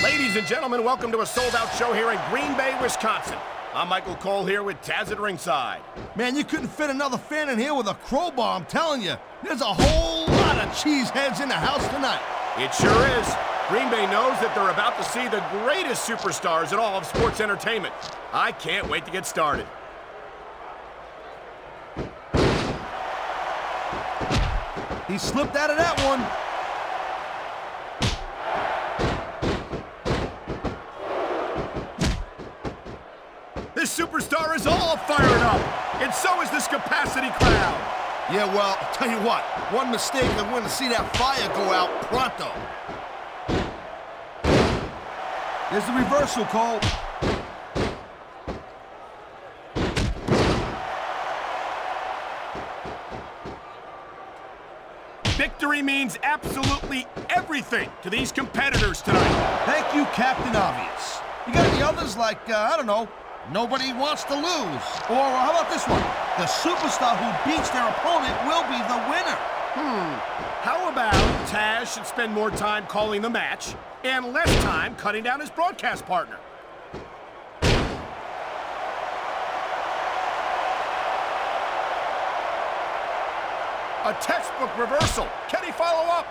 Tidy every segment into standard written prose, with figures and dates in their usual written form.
Ladies and gentlemen, welcome to a sold-out show here in Green Bay, Wisconsin. I'm Michael Cole here with Taz at ringside. Man, you couldn't fit another fan in here with a crowbar, I'm telling you. There's a whole lot of cheeseheads in the house tonight. It sure is. Green Bay knows that they're about to see the greatest superstars in all of sports entertainment. I can't wait to get started. He slipped out of that one. This superstar is all fired up, and so is this capacity crowd. Yeah, well, I'll tell you what, one mistake and we're going to see that fire go out pronto. There's the reversal, Cole. Victory means absolutely everything to these competitors tonight. Thank you, Captain Obvious. You got any others like, I don't know, nobody wants to lose? Or how about this one? The superstar who beats their opponent will be the winner. How about Taz should spend more time calling the match and less time cutting down his broadcast partner? A textbook reversal. Can he follow up?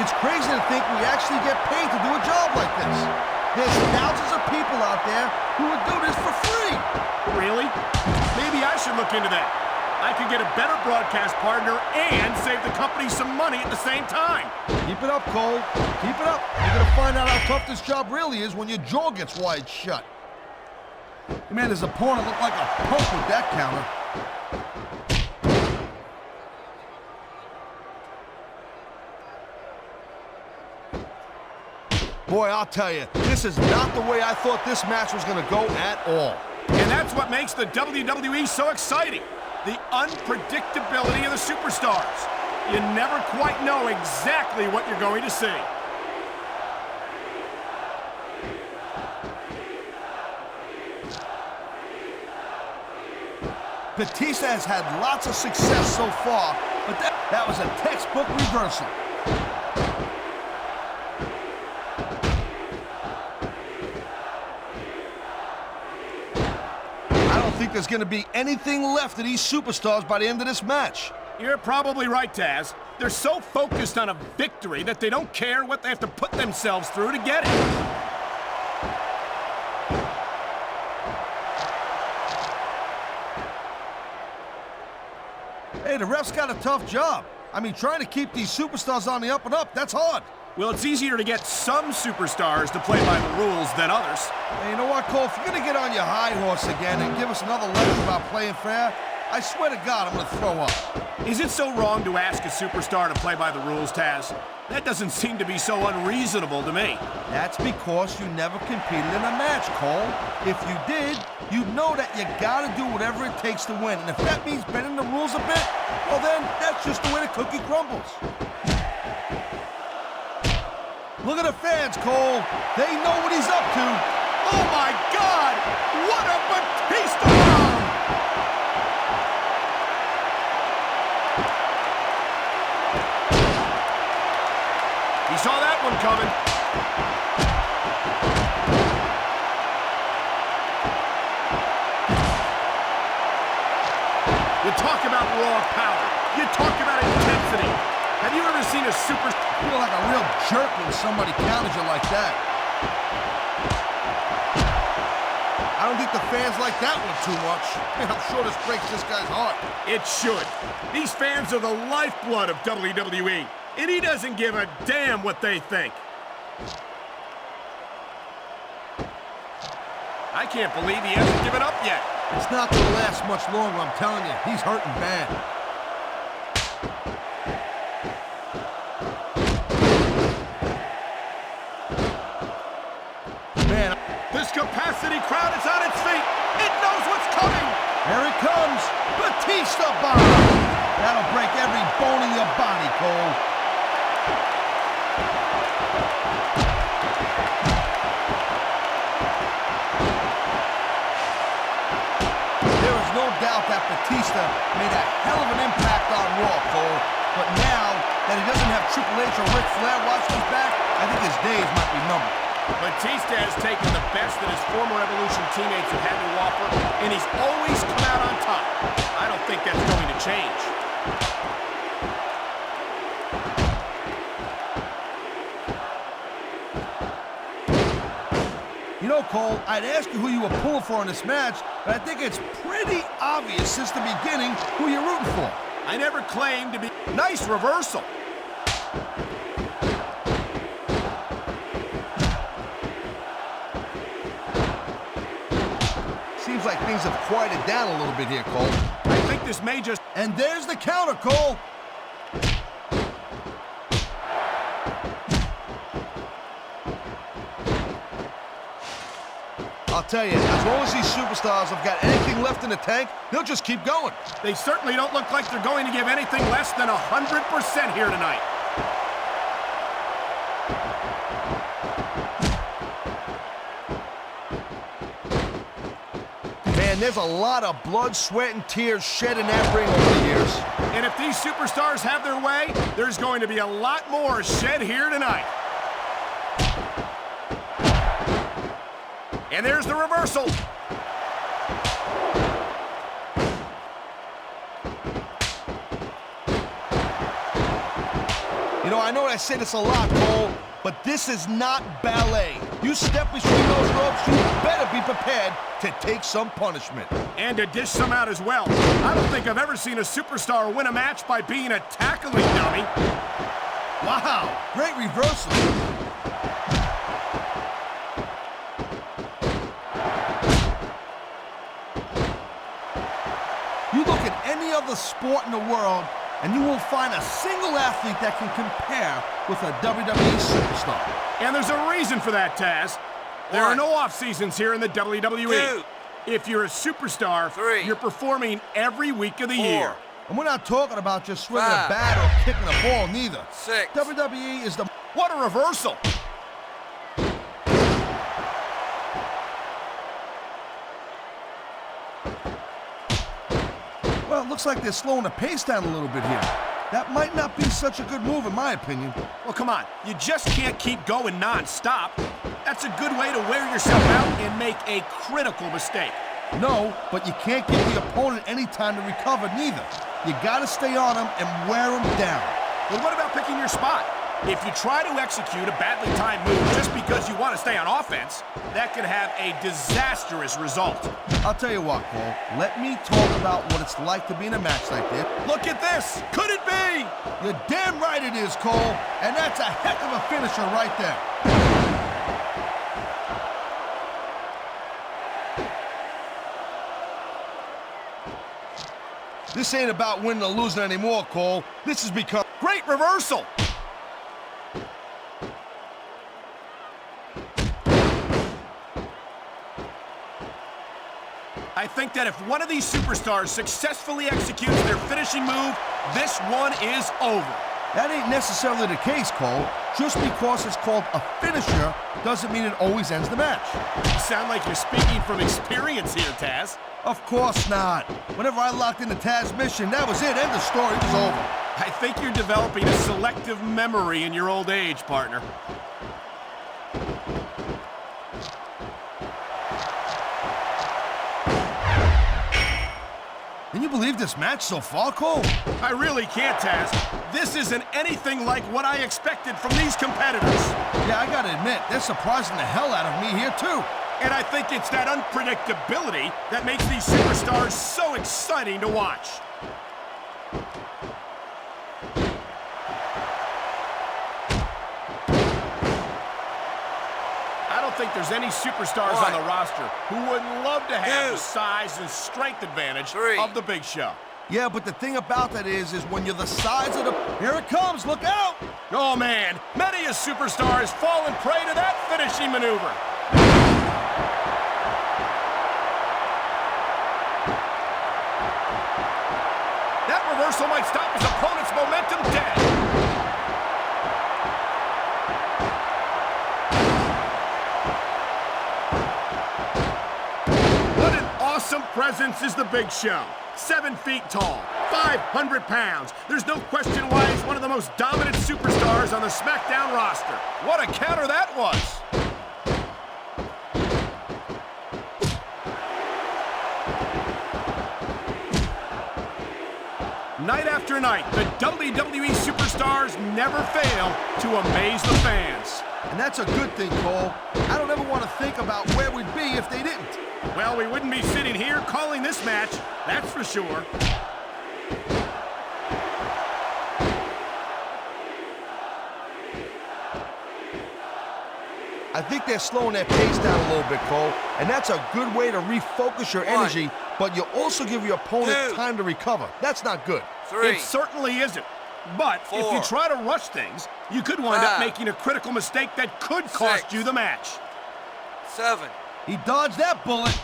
It's crazy to think we actually get paid to do a job like this. There's thousands of people out there who would do this for free. Really? Maybe I should look into that. I could get a better broadcast partner and save the company some money at the same time. Keep it up, Cole. Keep it up. You're gonna find out how tough this job really is when your jaw gets wide shut. Man, his opponent looked like a punk with that counter. Boy, I'll tell you, this is not the way I thought this match was gonna go at all. And that's what makes the WWE so exciting. The unpredictability of the superstars. You never quite know exactly what you're going to see. Batista has had lots of success so far, but that was a textbook reversal. I don't think there's going to be anything left of these superstars by the end of this match. You're probably right, Taz. They're so focused on a victory that they don't care what they have to put themselves through to get it. Hey, the ref's got a tough job. I mean, trying to keep these superstars on the up and up, that's hard. Well, it's easier to get some superstars to play by the rules than others. Hey, you know what, Cole? If you're going to get on your high horse again and give us another lesson about playing fair, I swear to God, I'm going to throw up. Is it so wrong to ask a superstar to play by the rules, Taz? That doesn't seem to be so unreasonable to me. That's because you never competed in a match, Cole. If you did, you'd know that you got to do whatever it takes to win. And if that means bending the rules a bit, well then, that's just the way the cookie crumbles. Look at the fans, Cole. They know what he's up to. Oh my God! What a Batista bomb! He saw that one coming. You talk about raw power. You talk about intensity. Have you ever seen a super... You feel like a real jerk when somebody counters you like that. I don't think the fans like that one too much. Man, I'm sure this breaks this guy's heart. It should. These fans are the lifeblood of WWE, and he doesn't give a damn what they think. I can't believe he hasn't given up yet. It's not going to last much longer, I'm telling you. He's hurting bad. Man, this capacity crowd is on its feet. It knows what's coming. Here it comes. Batista bomb. That'll break every bone in your body, Cole. There is there's no doubt that Batista made a hell of an impact on Raw, Cole. But now that he doesn't have Triple H or Ric Flair watching his back, I think his days might be numbered. Batista has taken the best that his former Evolution teammates have had to offer, and he's always come out on top. I don't think that's going to change. You know, Cole, I'd ask you who you were pulling for in this match, but I think it's pretty obvious since the beginning who you're rooting for. I never claimed to be... Nice reversal. Seems like things have quieted down a little bit here, Cole. I think this may just... And there's the counter, Cole. I'll tell you, as long as these superstars have got anything left in the tank, they'll just keep going. They certainly don't look like they're going to give anything less than 100% here tonight. Man, there's a lot of blood, sweat, and tears shed in that ring over the years. And if these superstars have their way, there's going to be a lot more shed here tonight. And there's the reversal. You know, I know I say this a lot, Cole, but this is not ballet. You step between those ropes, you better be prepared to take some punishment. And to dish some out as well. I don't think I've ever seen a superstar win a match by being a tackling dummy. Wow, great reversal. You look at any other sport in the world, and you won't find a single athlete that can compare with a WWE superstar. And there's a reason for that, Taz. There are no off-seasons here in the WWE. If you're a superstar, you're performing every week of the year. And we're not talking about just swinging a bat or kicking a ball, neither. WWE is the... What a reversal! Well, it looks like they're slowing the pace down a little bit here. That might not be such a good move, in my opinion. Well, come on. You just can't keep going non-stop. That's a good way to wear yourself out and make a critical mistake. No, but you can't give the opponent any time to recover, neither. You gotta stay on him and wear him down. Well, what about picking your spot? If you try to execute a badly timed move just because you want to stay on offense, that could have a disastrous result. I'll tell you what, Cole. Let me talk about what it's like to be in a match like this. Look at this! Could it be? You're damn right it is, Cole. And that's a heck of a finisher right there. This ain't about winning or losing anymore, Cole. This has become... Great reversal! I think that if one of these superstars successfully executes their finishing move, this one is over. That ain't necessarily the case, Cole. Just because it's called a finisher doesn't mean it always ends the match. You sound like you're speaking from experience here, Taz. Of course not. Whenever I locked into Taz's mission, that was it. End of story. It was over. I think you're developing a selective memory in your old age, partner. Can you believe this match so far, Cole? I really can't, Taz. This isn't anything like what I expected from these competitors. Yeah, I gotta admit, they're surprising the hell out of me here, too. And I think it's that unpredictability that makes these superstars so exciting to watch. I don't think there's any superstars on the roster who wouldn't love to have the size and strength advantage of the Big Show. Yeah, but the thing about that is when you're the size of the... Here it comes, look out! Oh, man, many a superstar has fallen prey to that finishing maneuver. That reversal might stop his opponent's momentum dead. What an awesome presence is the Big Show. 7 feet tall, 500 pounds. There's no question why he's one of the most dominant superstars on the SmackDown roster. What a counter that was! Night after night, the WWE superstars never fail to amaze the fans. And that's a good thing, Cole. I don't ever want to think about where we'd be if they didn't. Well, we wouldn't be sitting here calling this match, that's for sure. I think they're slowing their pace down a little bit, Cole, and that's a good way to refocus your energy, but you also give your opponent time to recover. That's not good. It certainly isn't. But if you try to rush things, you could wind up making a critical mistake that could cost you the match. 7. He dodged that bullet.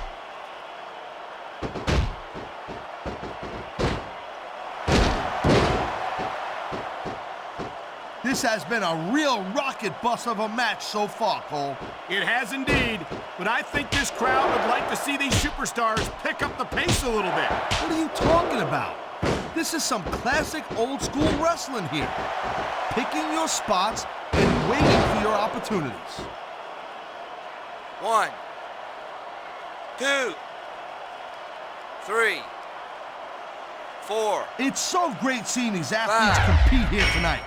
This has been a real rocket bus of a match so far, Cole. It has indeed, but I think this crowd would like to see these superstars pick up the pace a little bit. What are you talking about? This is some classic old-school wrestling here. Picking your spots and waiting for your opportunities. 1, 2, 3, 4. It's so great seeing these athletes compete here tonight.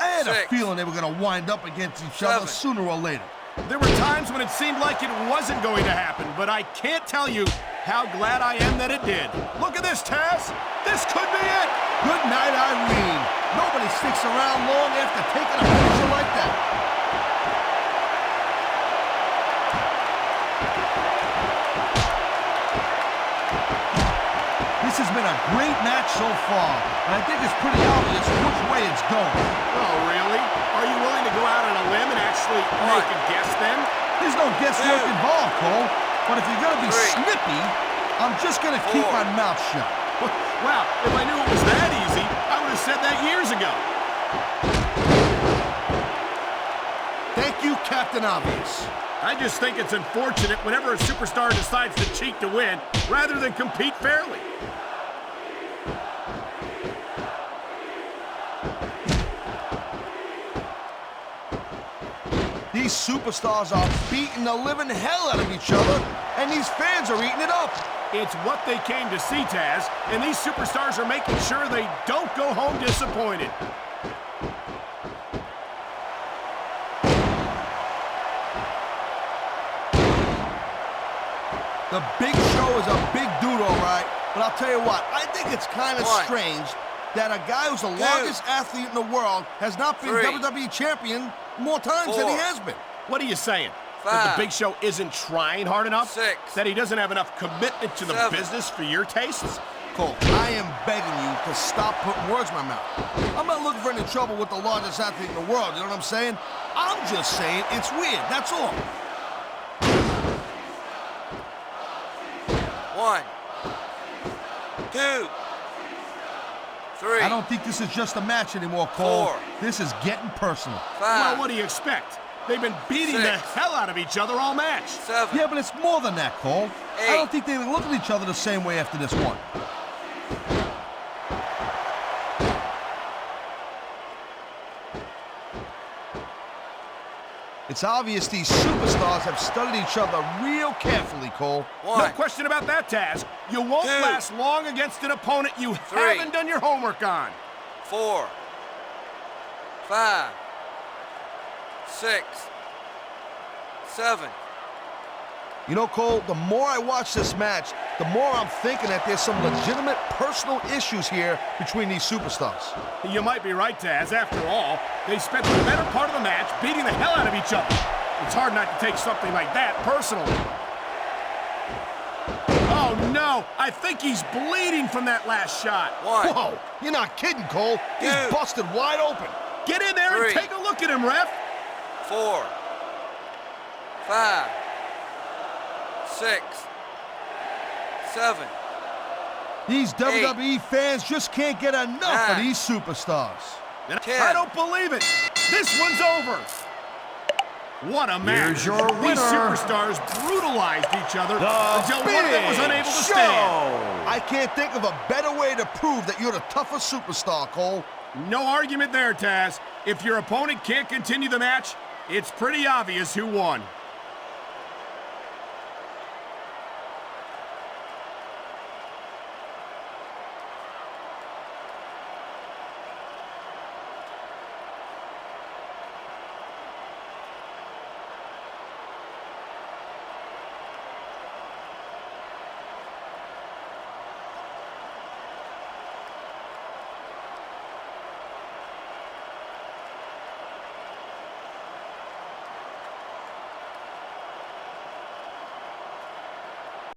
I had a 6, feeling they were going to wind up against each other 7. sooner or later. There were times when it seemed like it wasn't going to happen, but I can't tell you how glad I am that it did. Look at this, Taz. This could be it. Good night, Irene. Nobody sticks around long after taking a picture like that. This has been a great match so far, and I think it's pretty obvious which way it's going. Oh, really? Are you willing to go out on a limb and actually make a guess then? There's no guesswork involved, Cole. But if you're going to be snippy, I'm just going to keep my mouth shut. Wow, if I knew it was that easy, I would have said that years ago. Thank you, Captain Obvious. I just think it's unfortunate whenever a superstar decides to cheat to win rather than compete fairly. These superstars are beating the living hell out of each other, and these fans are eating it up. It's what they came to see, Taz, and these superstars are making sure they don't go home disappointed. The Big Show is a big dude, all right, but I'll tell you what, I think it's kind of strange that a guy who's the longest athlete in the world has not been WWE champion more times than he has been. What are you saying? That the Big Show isn't trying hard enough? 6, That he doesn't have enough commitment to the 7. business for your tastes? Cole, I am begging you to stop putting words in my mouth. I'm not looking for any trouble with the largest athlete in the world, you know what I'm saying? I'm just saying it's weird, that's all. 1, 2, 3. I don't think this is just a match anymore, Cole. 4. This is getting personal. 5. Well, what do you expect? They've been beating the 6. hell out of each other all match. 7. Yeah, but it's more than that, Cole. 8. I don't think they look at each other the same way after this one. It's obvious these superstars have studied each other real carefully, Cole. 1. No question about that, Taz. You won't 2. last long against an opponent you 3. haven't done your homework on. 4, 5, 6, 7. You know, Cole, the more I watch this match, the more I'm thinking that there's some legitimate personal issues here between these superstars. You might be right, Taz. After all, they spent the better part of the match beating the hell out of each other. It's hard not to take something like that personally. Oh, no. I think he's bleeding from that last shot. 1. Whoa, you're not kidding, Cole. He's 2. busted wide open. Get in there 3. and take a look at him, ref. 4, 5, 6, 7. These WWE fans just can't get enough of these superstars. 10. I don't believe it. This one's over. What a match. Here's your winner. These superstars brutalized each other until one of them was unable to stand. I can't think of a better way to prove that you're the toughest superstar, Cole. No argument there, Taz. If your opponent can't continue the match, it's pretty obvious who won.